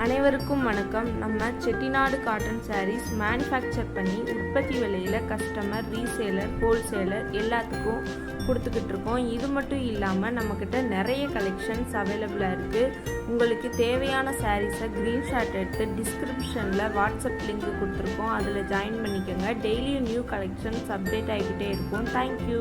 அனைவருக்கும் வணக்கம். நம்ம செட்டிநாடு காட்டன் சாரீஸ் மேனுஃபேக்சர் பண்ணி உற்பத்தி விலையில் கஸ்டமர், ரீசேலர், ஹோல்சேலர் எல்லாத்துக்கும் கொடுத்துக்கிட்டு இருக்கோம். இது மட்டும் இல்லாமல் நம்மக்கிட்ட நிறைய கலெக்ஷன்ஸ் அவைலபிளாக இருக்குது. உங்களுக்கு தேவையான சாரீஸை ஸ்க்ரீன்ஷாட் எடுத்து டிஸ்கிரிப்ஷனில் வாட்ஸ்அப் லிங்க் கொடுத்துருக்கோம். அதில் ஜாயின் பண்ணிக்கோங்க. டெய்லியும் நியூ கலெக்ஷன்ஸ் அப்டேட் ஆகிக்கிட்டே இருக்கும். தேங்க்யூ.